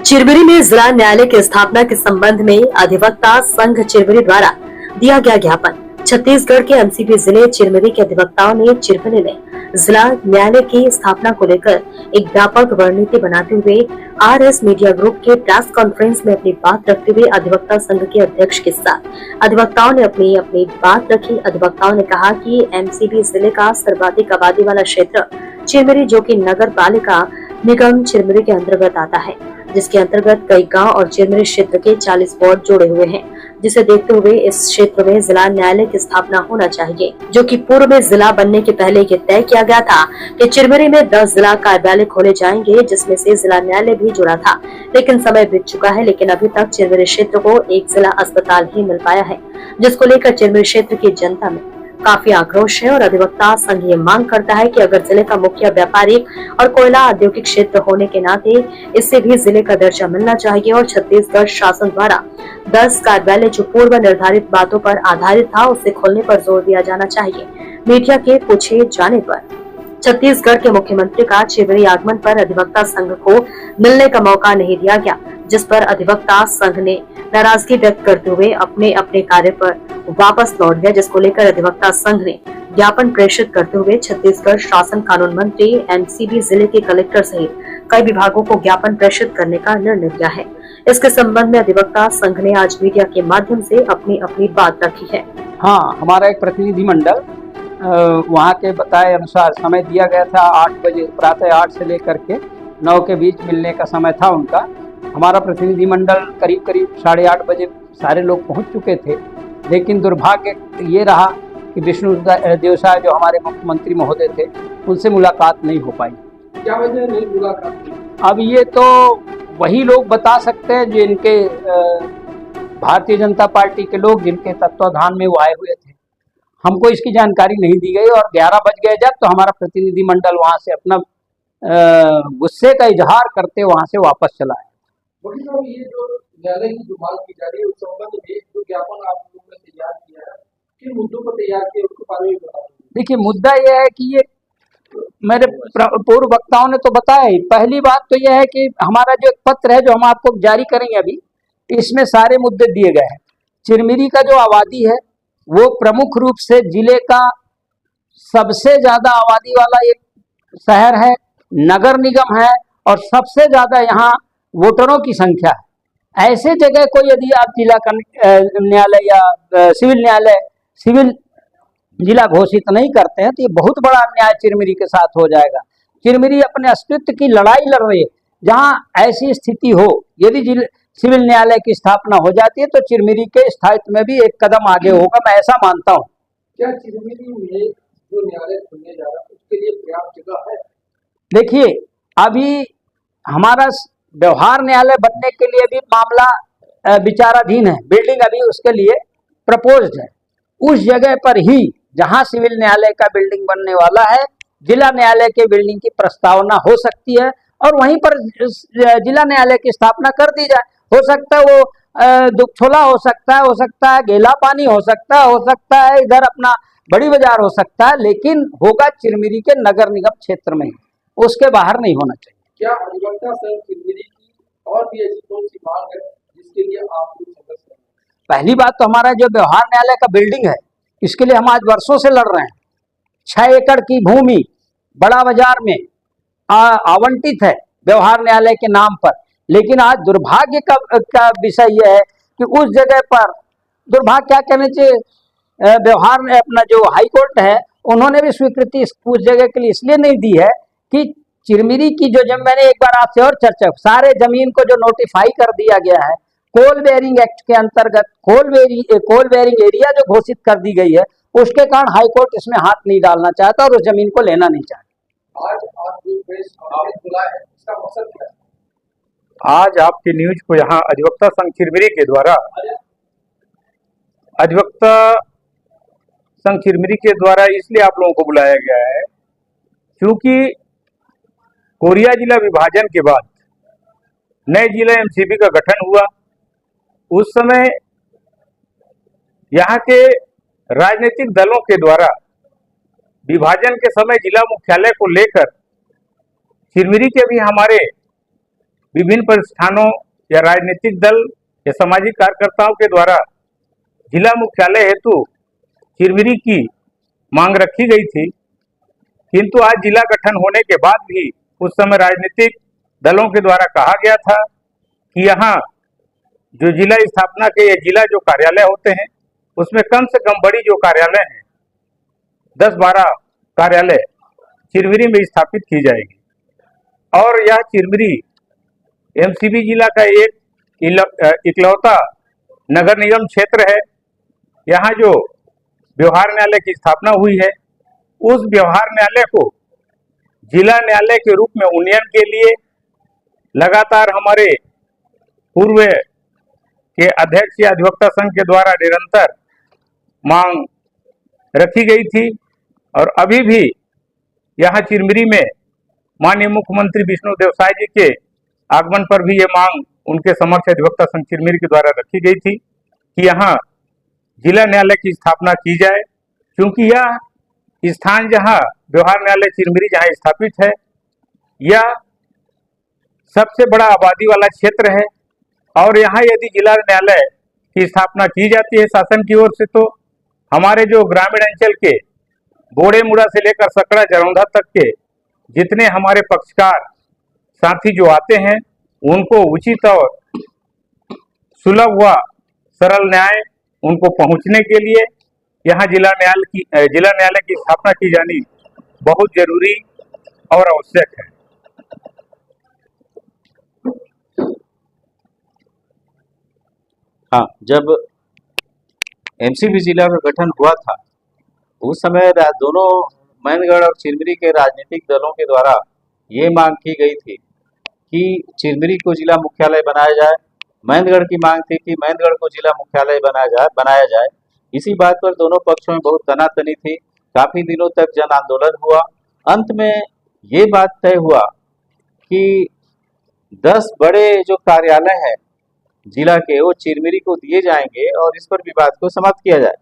चिरमिरी में जिला न्यायालय की स्थापना के संबंध में अधिवक्ता संघ चिरमिरी द्वारा दिया गया ज्ञापन। छत्तीसगढ़ के एमसीबी जिले चिरमिरी के अधिवक्ताओं ने चिरमिरी में जिला न्यायालय की स्थापना को लेकर एक व्यापक रणनीति बनाते हुए आरएस मीडिया ग्रुप के प्रेस कॉन्फ्रेंस में अपनी बात रखते हुए अधिवक्ता संघ के अध्यक्ष के साथ अधिवक्ताओं ने अपनी बात रखी। अधिवक्ताओं ने कहा कि एमसीबी जिले का सर्वाधिक आबादी वाला क्षेत्र चिरमिरी, जो कि नगर पालिका निगम चिरमिरी के अंतर्गत आता है, जिसके अंतर्गत कई गांव और चिरमिरी क्षेत्र के 40 वार्ड जुड़े हुए हैं, जिसे देखते हुए इस क्षेत्र में जिला न्यायालय की स्थापना होना चाहिए, जो कि पूर्व में जिला बनने के पहले ये तय किया गया था कि चिरमिरी में 10 जिला कार्यालय खोले जाएंगे, जिसमें से जिला न्यायालय भी जुड़ा था। लेकिन समय बीत चुका है, लेकिन अभी तक चिरमिरी क्षेत्र को एक जिला अस्पताल ही मिल पाया है, जिसको लेकर चिरमिरी क्षेत्र की जनता में काफी आक्रोश है। और अधिवक्ता संघ ये मांग करता है कि अगर जिले का मुख्य व्यापारिक और कोयला औद्योगिक क्षेत्र होने के नाते इससे भी जिले का दर्जा मिलना चाहिए और छत्तीसगढ़ शासन द्वारा 10 कार्यालय जो पूर्व निर्धारित बातों पर आधारित था, उसे खोलने पर जोर दिया जाना चाहिए। मीडिया के पूछे जाने पर छत्तीसगढ़ के मुख्यमंत्री का चिरमिरी आगमन पर अधिवक्ता संघ को मिलने का मौका नहीं दिया गया, जिस पर अधिवक्ता संघ ने नाराजगी व्यक्त करते हुए अपने अपने कार्य पर वापस लौट गया, जिसको लेकर अधिवक्ता संघ ने ज्ञापन प्रेषित करते हुए छत्तीसगढ़ शासन कानून मंत्री, एमसीबी जिले के कलेक्टर सहित कई विभागों को ज्ञापन प्रेषित करने का निर्णय लिया है। इसके संबंध में अधिवक्ता संघ ने आज मीडिया के माध्यम से अपनी बात रखी है। हाँ, हमारा एक प्रतिनिधि मंडल वहाँ के बताए अनुसार समय दिया गया था 8 बजे, प्रातः 8 से लेकर के 9 के बीच मिलने का समय था उनका। हमारा प्रतिनिधि मंडल करीब 8:30 बजे सारे लोग पहुँच चुके थे, लेकिन दुर्भाग्य ये रहा कि विष्णु देवसाय जो हमारे मुख्यमंत्री महोदय थे, उनसे मुलाकात नहीं हो पाई। क्या वजह नहीं मुलाकात की? अब ये तो वही लोग बता सकते हैं जिनके भारतीय जनता पार्टी के लोग, जिनके तत्वाधान में वो आए हुए थे। हमको इसकी जानकारी नहीं दी गई और 11 बज गए जब, तो हमारा प्रतिनिधि मंडल वहाँ से अपना गुस्से का इजहार करते वहाँ से वापस चला है। ये जो न्यायालय की जो मांग की जा रही है, उस संबंध में जो ज्ञापन आप लोगों ने तैयार किया है, किन मुद्दों पर तैयार किया, उसके बारे में बता दीजिए। देखिए, मुद्दा यह है कि ये मेरे पूर्व वक्ताओं ने तो बताया ही। पहली बात तो यह है कि हमारा जो एक पत्र है जो हम आपको जारी करेंगे अभी, इसमें सारे मुद्दे दिए गए हैं। चिरमिरी का जो आबादी है वो प्रमुख रूप से जिले का सबसे ज्यादा आबादी वाला एक शहर है, नगर निगम है और सबसे ज्यादा यहाँ वोटरों की संख्या है। ऐसे जगह को यदि आप जिला का न्यायालय या सिविल जिला घोषित नहीं करते हैं तो ये बहुत बड़ा अन्याय चिरमिरी के साथ हो जाएगा। चिरमिरी अपने अस्तित्व की लड़ाई लड़ रही है। जहाँ ऐसी स्थिति हो, यदि सिविल न्यायालय की स्थापना हो जाती है तो चिरमिरी के स्थायित्व में भी एक कदम आगे होगा, मैं ऐसा मानता हूँ। क्या चिरमिरी में जो न्यायालय खुलने जा रहा है उसके लिए पर्याप्त जगह है? देखिए, अभी हमारा व्यवहार न्यायालय बनने के लिए भी मामला विचाराधीन है। बिल्डिंग अभी उसके लिए प्रपोज्ड है। उस जगह पर ही जहां सिविल न्यायालय का बिल्डिंग बनने वाला है, जिला न्यायालय के बिल्डिंग की प्रस्तावना हो सकती है और वहीं पर जिला न्यायालय की स्थापना कर दी जाए। हो सकता है वो दुखछोला हो सकता है गेला पानी हो सकता है इधर अपना बड़ी बाजार हो सकता है, लेकिन होगा चिरमिरी के नगर निगम क्षेत्र में ही, उसके बाहर नहीं होना चाहिए। क्या अधिवक्ता संघ चिरमिरी की और भी ऐसी कौन सी मांग है जिसके लिए आप लोग संघर्ष कर रहे हैं? पहली बात तो हमारा जो व्यवहार न्यायालय का बिल्डिंग है, इसके लिए हम आज वर्षों से लड़ रहे हैं। 6 एकड़ की भूमि बड़ा बाजार में आवंटित है व्यवहार न्यायालय के नाम पर, लेकिन आज दुर्भाग्य का विषय यह है कि उस जगह पर दुर्भाग्य क्या कहना चाहिए, व्यवहार में अपना जो हाई कोर्ट है उन्होंने भी स्वीकृति उस जगह के लिए इसलिए नहीं दी है कि चिरमिरी की जो मैंने एक बार आपसे और चर्चा, सारे जमीन को जो नोटिफाई कर दिया गया है कोल बेयरिंग एक्ट के अंतर्गत, कोल बेयरिंग एरिया जो घोषित कर दी गई है, उसके कारण हाई कोर्ट इसमें हाथ नहीं डालना चाहता और उस जमीन को लेना नहीं चाहता। आज आप जो प्रेस कॉन्फ्रेंस बुलाए हैं, इसका मकसद क्या है? आज आपके न्यूज को यहाँ अधिवक्ता संघ चिरमिरी के द्वारा इसलिए आप लोगों को बुलाया गया है क्योंकि कोरिया जिला विभाजन के बाद नए जिला एमसीबी का गठन हुआ। उस समय यहाँ के राजनीतिक दलों के द्वारा विभाजन के समय जिला मुख्यालय को लेकर चिरमिरी के भी हमारे विभिन्न प्रतिष्ठानों या राजनीतिक दल या सामाजिक कार्यकर्ताओं के द्वारा जिला मुख्यालय हेतु चिरमिरी की मांग रखी गई थी, किंतु आज जिला गठन होने के बाद भी उस समय राजनीतिक दलों के द्वारा कहा गया था कि यहाँ जो जिला स्थापना के या जिला जो कार्यालय होते हैं उसमें कम से कम बड़ी जो कार्यालय हैं 10-12 कार्यालय चिरमिरी में स्थापित की जाएगी। और यह चिरमिरी एमसीबी जिला का एक इकलौता नगर निगम क्षेत्र है। यहाँ जो व्यवहार न्यायालय की स्थापना हुई है उस व्यवहार न्यायालय को जिला न्यायालय के रूप में उन्नयन के लिए लगातार हमारे पूर्व के अध्यक्ष या अधिवक्ता संघ के द्वारा निरंतर मांग रखी गई थी और अभी भी यहाँ चिरमिरी में माननीय मुख्यमंत्री विष्णुदेव साय जी के आगमन पर भी ये मांग उनके समक्ष अधिवक्ता संघ चिरमिरी के द्वारा रखी गई थी कि यहाँ जिला न्यायालय की स्थापना की जाए, क्योंकि यह स्थान जहाँ व्यवहार न्यायालय चिरमिरी जहाँ स्थापित है यह सबसे बड़ा आबादी वाला क्षेत्र है और यहाँ यदि जिला न्यायालय की स्थापना की जाती है शासन की ओर से तो हमारे जो ग्रामीण अंचल के बोड़ेमुड़ा से लेकर सकड़ा जरौंधा तक के जितने हमारे पक्षकार साथी जो आते हैं उनको उचित और सुलभ व सरल न्याय उनको पहुंचने के लिए यहाँ जिला न्यायालय की स्थापना की जानी बहुत जरूरी और आवश्यक है। हाँ, जब एमसीबी जिला का गठन हुआ था उस समय दोनों मैनगढ़ और चिरमिरी के राजनीतिक दलों के द्वारा ये मांग की गई थी कि चिरमिरी को जिला मुख्यालय बनाया जाए। मैनगढ़ की मांग थी कि मैनगढ़ को जिला मुख्यालय बनाया जाए। इसी बात पर दोनों पक्षों में बहुत तनातनी थी। काफी दिनों तक जन आंदोलन हुआ। अंत में ये बात तय हुआ कि 10 बड़े जो कार्यालय हैं जिला के वो चिरमिरी को दिए जाएंगे और इस पर विवाद को समाप्त किया जाए।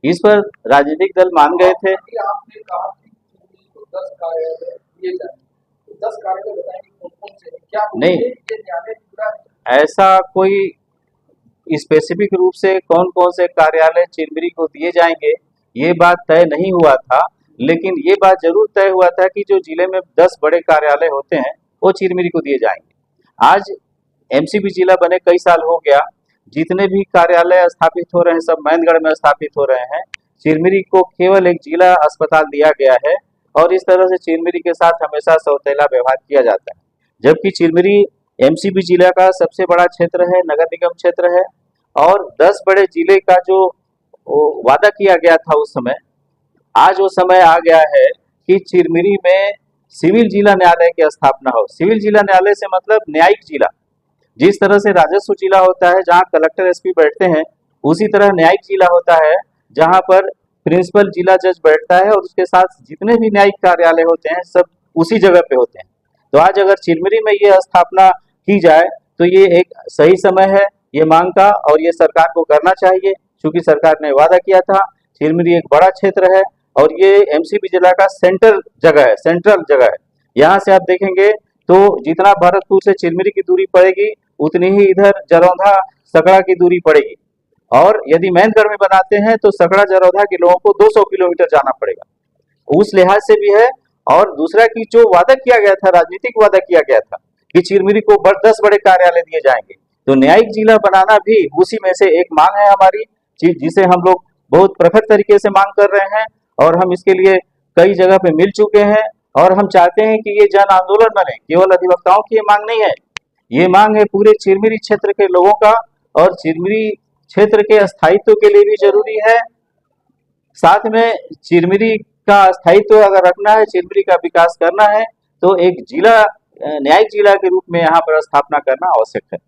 इस पर राजनीतिक दल मान गए थे। आपने कहा कि 10 कार्यालय दिए जाएंगे, 10 कार्यालय बताएंगे कौन-कौन से हैं? क्या नहीं, ये न्यायालय पूरा है? ऐसा कोई स्पेसिफिक रूप से कौन कौन से कार्यालय चिरमिरी को दिए जाएंगे ये बात तय नहीं हुआ था, लेकिन ये बात जरूर तय हुआ था कि जो जिले में 10 बड़े कार्यालय होते हैं वो चिरमिरी को दिए जाएंगे। आज एमसीबी जिला बने कई साल हो गया, जितने भी कार्यालय स्थापित हो रहे हैं सब मैनगढ़ में स्थापित हो रहे हैं। चिरमिरी को केवल एक जिला अस्पताल दिया गया है और इस तरह से चिरमिरी के साथ हमेशा सौतेला व्यवहार किया जाता है। जबकि चिरमिरी एमसीबी जिला का सबसे बड़ा क्षेत्र है, नगर निगम क्षेत्र है और 10 बड़े जिले का जो वादा किया गया था उस समय, आज वो समय आ गया है कि चिरमिरी में सिविल जिला न्यायालय की स्थापना हो। सिविल जिला न्यायालय से मतलब न्यायिक जिला। जिस तरह से राजस्व जिला होता है जहाँ कलेक्टर एसपी बैठते हैं, उसी तरह न्यायिक जिला होता है जहाँ पर प्रिंसिपल जिला जज बैठता है और उसके साथ जितने भी न्यायिक कार्यालय होते हैं सब उसी जगह पे होते हैं। तो आज अगर चिरमिरी में ये स्थापना की जाए तो ये एक सही समय है ये मांग का और ये सरकार को करना चाहिए, क्योंकि सरकार ने वादा किया था। चिरमिरी एक बड़ा क्षेत्र है और ये एमसीबी जिला का सेंट्रल जगह है। यहाँ से आप देखेंगे तो जितना भरतपुर से चिरमिरी की दूरी पड़ेगी उतनी ही इधर जरौंधा सकड़ा की दूरी पड़ेगी और यदि मैनगढ़ में बनाते हैं तो सकड़ा जरौंधा के लोगों को 200 किलोमीटर जाना पड़ेगा। उस लिहाज से भी है। और दूसरा कि जो वादा किया गया था, राजनीतिक वादा किया गया था कि चिरमिरी को 10 बड़े कार्यालय दिए जाएंगे, तो न्यायिक जिला बनाना भी उसी में से एक मांग है हमारी, जिसे हम लोग बहुत प्रखर तरीके से मांग कर रहे हैं और हम इसके लिए कई जगह पे मिल चुके हैं और हम चाहते हैं कि ये जन आंदोलन बने। केवल अधिवक्ताओं की ये मांग नहीं है, ये मांग है पूरे चिरमिरी क्षेत्र के लोगों का और चिरमिरी क्षेत्र के स्थायित्व के लिए भी जरूरी है। साथ में चिरमिरी का स्थायित्व अगर रखना है, चिरमिरी का विकास करना है तो एक जिला न्यायिक जिला के रूप में यहाँ पर स्थापना करना आवश्यक है।